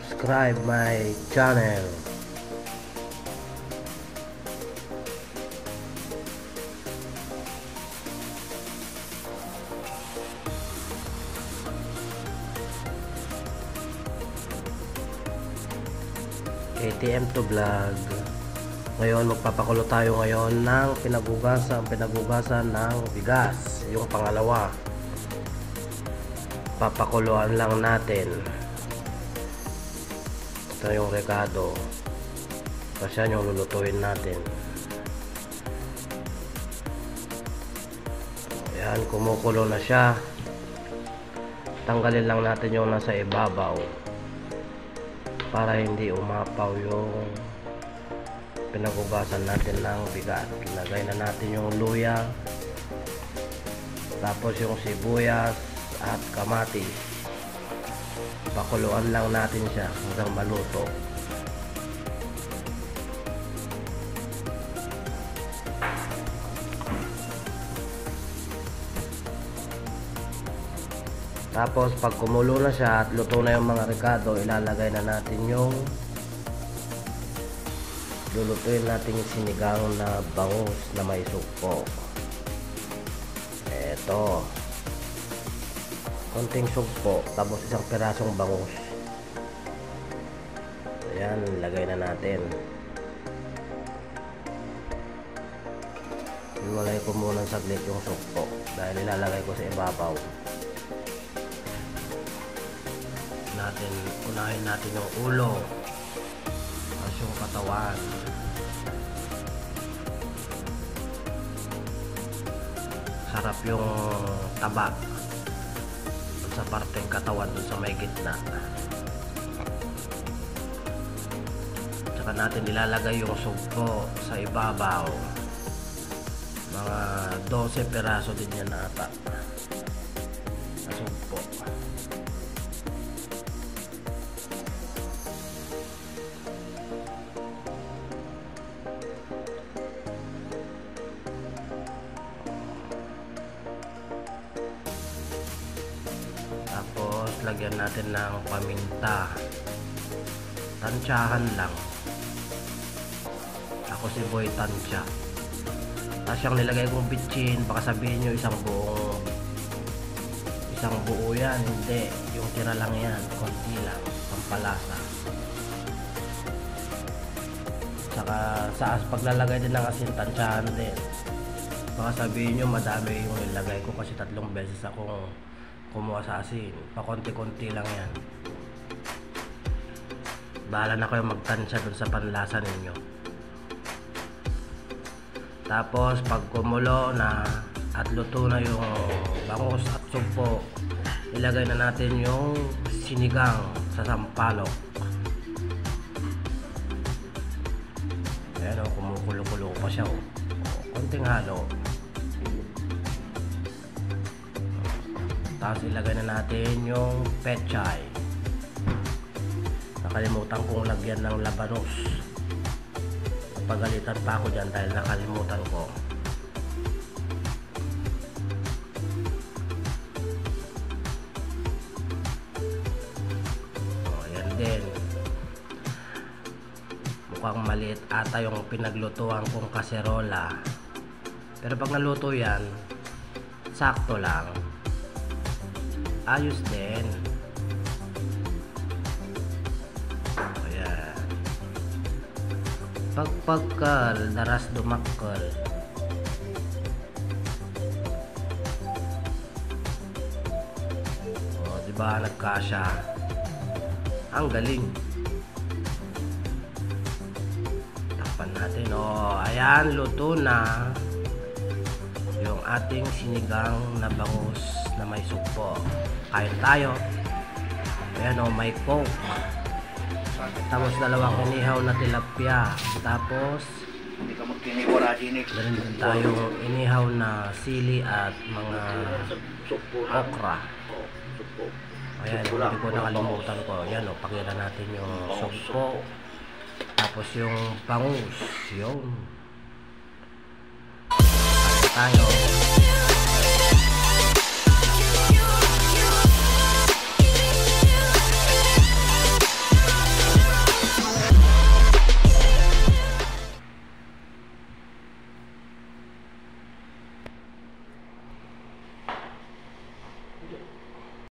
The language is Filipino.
subscribe my channel. KTM to vlog. Ngayon magpapakulo tayo ngayon ng pinagugasan ng bigas, yung pangalawa. Papakuluan lang natin. Ito yung rekado. Kasi yan yung lulutuin natin. Ayan, kumukulo na siya. Tanggalin lang natin yung nasa ibabaw para hindi umapaw yung pinagugasan natin ng bigas. Lagay na natin yung luya, tapos yung sibuyas at kamatis. Pakuluan lang natin siya hanggang maluto. Tapos pag kumulo na siya at luto na yung mga rekado, ilalagay na natin yung lulutuin natin yung sinigang na bangus na may sugpo. Eto, konting sugpo, tapos isang pirasong bangus. Ayan, lagay na natin. Iwalay ko muna saglit yung sugpo dahil ilalagay ko sa ibabaw. Unahin natin yung ulo at yung katawan. Sarap yung taba sa parteng katawan dun sa may gitna. Tsaka natin ilalagay yung sugpo sa ibabaw. Mga 12 peraso din yan ata na sugpo. Tapos lagyan natin ng paminta. Tansyahan lang. Ako si Boy tansya. Tapos yung nilagay kong bitchin, baka sabihin nyo isang buo yan. Hindi, yung tira lang yan, konti lang, pampalasa. Saka sa paglalagay din ng asin, tansyahan din. Baka sabihin nyo madami yung nilagay ko kasi 3 beses akong kumuha sa asin. Pakonti-konti lang yan. Bahala na kayo magtansya dun sa panlasa ninyo. Tapos pag kumulo na at luto na yung bangus at sugpo, ilagay na natin yung sinigang sa sampalok. Ayan o, kumukulo-kulo pa siya o. Konting halo. Tapos ilagay na natin yung pechay. Nakalimutan kong lagyan ng labanos. Pagalitan pa ako dyan dahil nakalimutan ko. Ayan din. Mukhang maliit ata yung pinaglutuan kong kaserola. Pero pag naluto yan, sakto lang. Ayos din. Ayan. Pagpagkal, daras dumakal. O, diba nagkasya? Ang galing. Takpan natin. O, ayan, luto na yung ating sinigang na bangus na may sugpo. Kain tayo. Ayan o, may coke. Tapos 2 inihaw na tilapia. Tapos meron din tayo inihaw na sili at mga okra. Ayan, hindi ko nakalimutan ko. Ayan o, pakita natin yung sugpo. Tapos yung bangus. Yun. Kain tayo.